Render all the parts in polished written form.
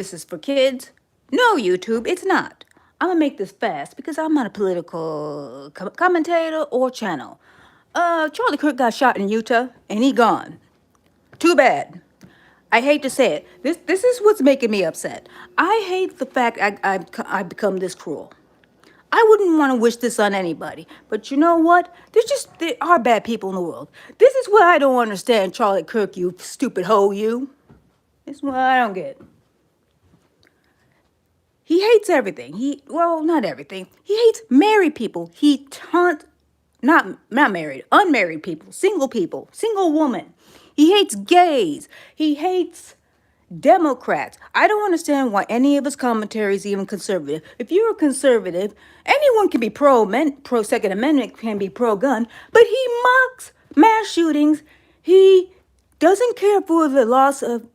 This is for kids? No, YouTube, it's not. I'm gonna make this fast because I'm not a political commentator or channel. Charlie Kirk got shot in Utah and he gone. Too bad. I hate to say it. This is what's making me upset. I hate the fact I become this cruel. I wouldn't want to wish this on anybody, but you know what? There are bad people in the world. This is what I don't understand, Charlie Kirk, you stupid hoe, you. This is what I don't get. He hates everything. Well, not everything. He hates married people. He taunts not married, unmarried people, single woman. He hates gays. He hates Democrats. I don't understand why any of his commentary is even conservative. If you're a conservative, anyone can be pro Second Amendment, can be pro gun, but he mocks mass shootings. He doesn't care for the loss of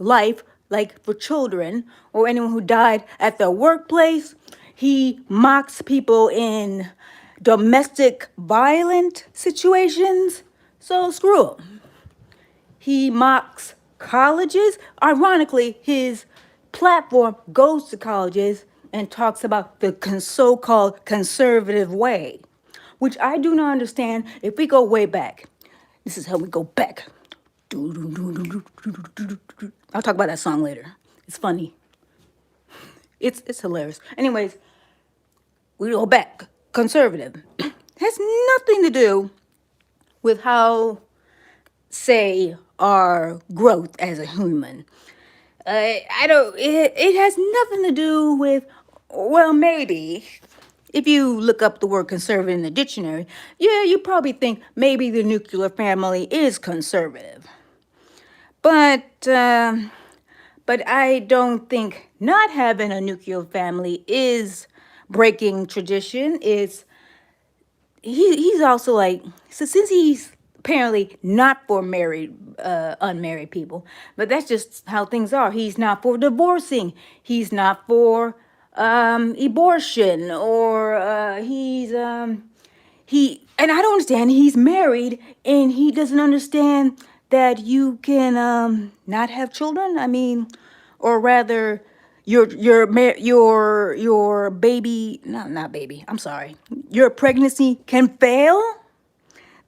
life, like for children or anyone who died at their workplace. He mocks people in domestic violent situations. So screw him. He mocks colleges. Ironically, his platform goes to colleges and talks about the so-called conservative way, which I do not understand. If we go way back, this is how we go back. I'll talk about that song later. It's funny. It's hilarious. Anyways, we go back. Conservative has nothing to do with how, say, our growth as a human. I don't. It has nothing to do with. Well, maybe if you look up the word conservative in the dictionary, yeah, you probably think maybe the nuclear family is conservative. But I don't think not having a nuclear family is breaking tradition. He's also like, so since he's apparently not for unmarried people, but that's just how things are. He's not for divorcing. He's not for abortion, or and I don't understand. He's married and he doesn't understand that you can not have children. I mean, or rather, your baby, no, not baby. I'm sorry. Your pregnancy can fail.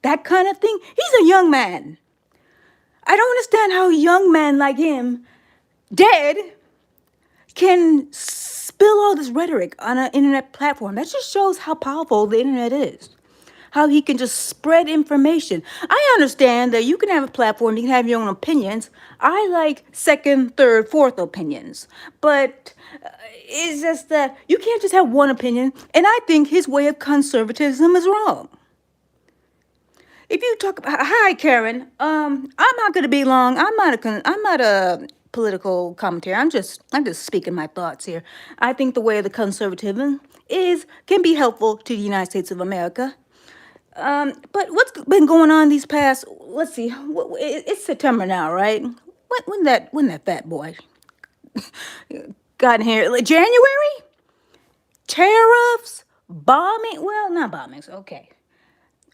That kind of thing. He's a young man. I don't understand how a young man like him, dead, can spill all this rhetoric on an internet platform. That just shows how powerful the internet is. How he can just spread information. I understand that you can have a platform, you can have your own opinions. I like second, third, fourth opinions. But it's just that you can't just have one opinion. And I think his way of conservatism is wrong. If you talk about, hi Karen, I'm not gonna be long. I'm not a political commentator. I'm just speaking my thoughts here. I think the way of the conservatism can be helpful to the United States of America. But what's been going on these past? Let's see. It's September now, right? When that fat boy got in here? Like January? Tariffs, bombing. Well, not bombings. Okay.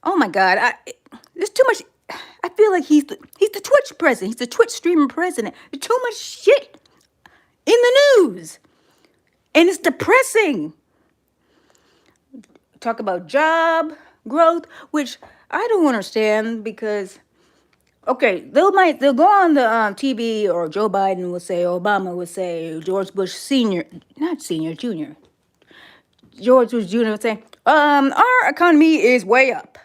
Oh my God! There's too much. I feel like he's the Twitch president. He's the Twitch streamer president. There's too much shit in the news, and it's depressing. Talk about job growth, which I don't understand because, okay, they'll go on the TV, or Joe Biden will say, Obama would say, George Bush Senior, not Senior, Junior, George Bush Junior would say, our economy is way up.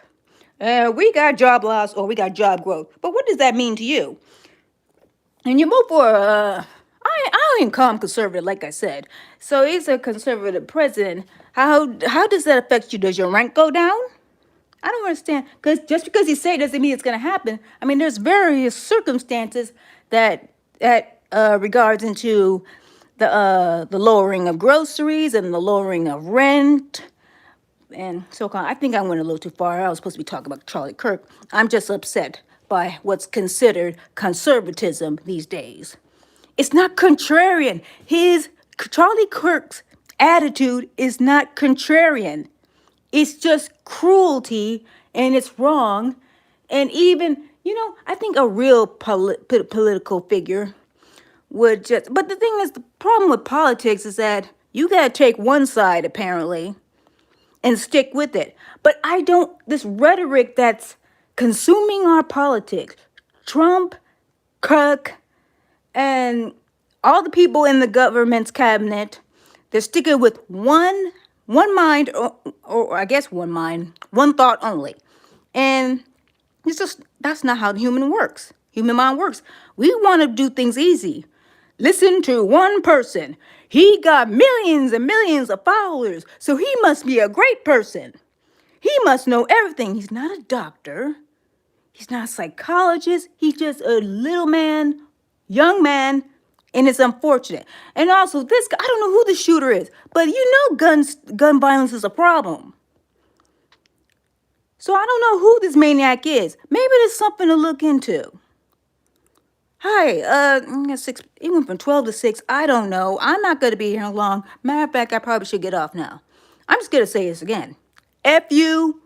We got job loss or we got job growth. But what does that mean to you? And you vote for I don't even call him conservative, like I said. So he's a conservative president. How does that affect you? Does your rank go down? I don't understand. Because just because he say it doesn't mean it's going to happen. I mean, there's various circumstances that regards into the lowering of groceries and the lowering of rent and so on. I think I went a little too far. I was supposed to be talking about Charlie Kirk. I'm just upset by what's considered conservatism these days. It's not contrarian. Charlie Kirk's attitude is not contrarian. It's just cruelty, and it's wrong. And even, I think a real political figure would just, but the thing is, the problem with politics is that you gotta take one side apparently and stick with it. But I don't, this rhetoric that's consuming our politics, Trump, Kirk, and all the people in the government's cabinet, they're sticking with one mind, or I guess one mind, one thought only. And it's just, that's not how the human mind works. We want to do things easy. Listen to one person. He got millions and millions of followers, so he must be a great person. He must know everything. He's not a doctor. He's not a psychologist. He's just a little man, young man, and it's unfortunate. And also, this guy, I don't know who the shooter is, but you know gun violence is a problem. So I don't know who this maniac is. Maybe there's something to look into. Hi, it went from 12 to 6. I don't know. I'm not going to be here long. Matter of fact, I probably should get off now. I'm just going to say this again. F you,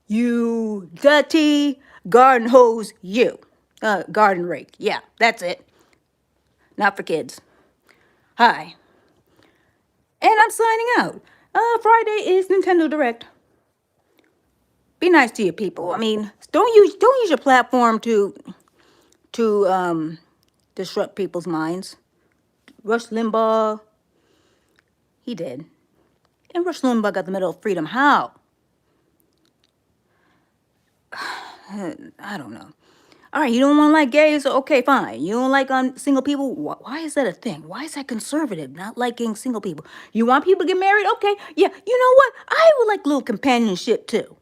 you dirty garden hose, you. Garden rake. Yeah, that's it. Not for kids. Hi. And I'm signing out. Friday is Nintendo Direct. Be nice to your people. I mean, don't use your platform to disrupt people's minds. Rush Limbaugh, he did. And Rush Limbaugh got the Medal of Freedom. How? I don't know. All right, you don't want to like gays? Okay, fine. You don't like single people? Why is that a thing? Why is that conservative, not liking single people? You want people to get married? Okay, yeah. You know what? I would like a little companionship too.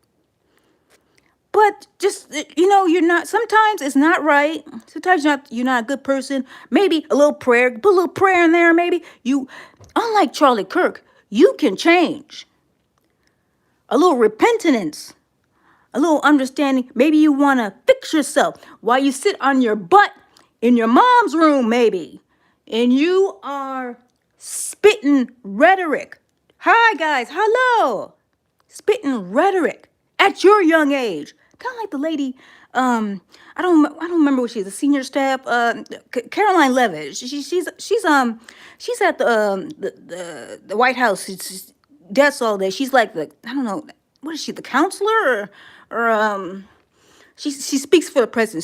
But just, you're not, sometimes it's not right. Sometimes you're not a good person. Maybe a little prayer, put a little prayer in there, maybe. Unlike Charlie Kirk, you can change. A little repentance, a little understanding. Maybe you want to fix yourself while you sit on your butt in your mom's room, maybe. And you are spitting rhetoric. Hi, guys. Hello. Spitting rhetoric at your young age. Kind of like the lady, I don't remember what she's, a senior staff, Caroline Levitt. She's at the White House. She's desk all day. She's like I don't know, what is she, the counselor or she speaks for the president.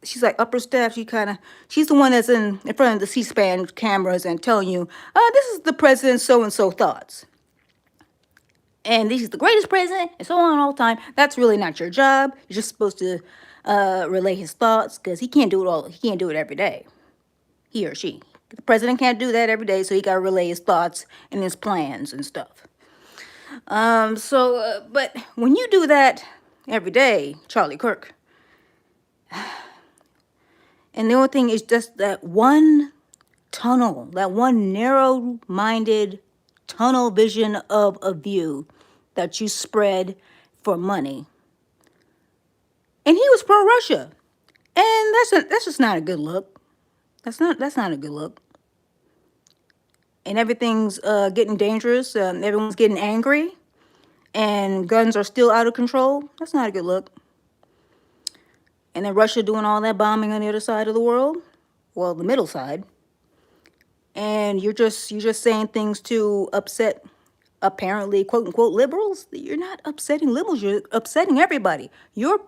She's like upper staff. She's the one that's in front of the C-SPAN cameras and telling you, this is the president's so and so thoughts. And this is the greatest president, and so on all the time. That's really not your job. You're just supposed to relay his thoughts, because he can't do it all. He can't do it every day. He or she. The president can't do that every day, so he got to relay his thoughts and his plans and stuff. But when you do that every day, Charlie Kirk, and the only thing is just that one tunnel, that one narrow-minded tunnel vision of a view that you spread for money. And he was pro-Russia. And that's just not a good look. That's not a good look. And everything's getting dangerous. Everyone's getting angry. And guns are still out of control. That's not a good look. And then Russia doing all that bombing on the other side of the world. Well, the middle side. And you're just saying things to upset, apparently, quote unquote, liberals. You're not upsetting liberals. You're upsetting everybody. Your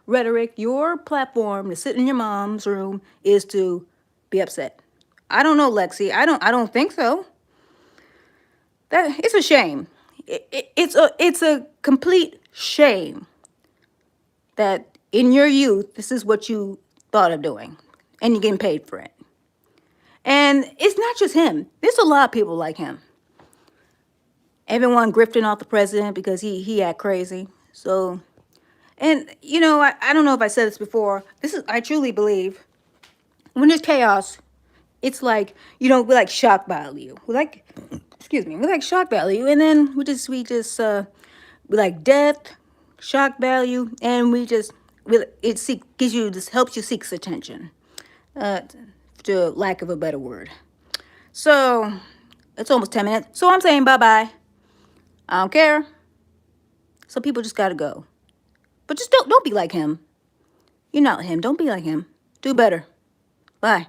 rhetoric, your platform to sit in your mom's room is to be upset. I don't know, Lexi. I don't think so. It's a shame. It's a complete shame that in your youth this is what you thought of doing, and you're getting paid for it. And it's not just him. There's a lot of people like him. Everyone grifting off the president because he act crazy. So, and I don't know if I said this before. I truly believe when there's chaos, it's like, we like shock value. We like shock value, and then we like death, shock value, and helps you seek attention. To lack of a better word. So, it's almost 10 minutes. So I'm saying bye-bye. I don't care. Some people just gotta go. But just don't be like him. You're not him. Don't be like him. Do better. Bye.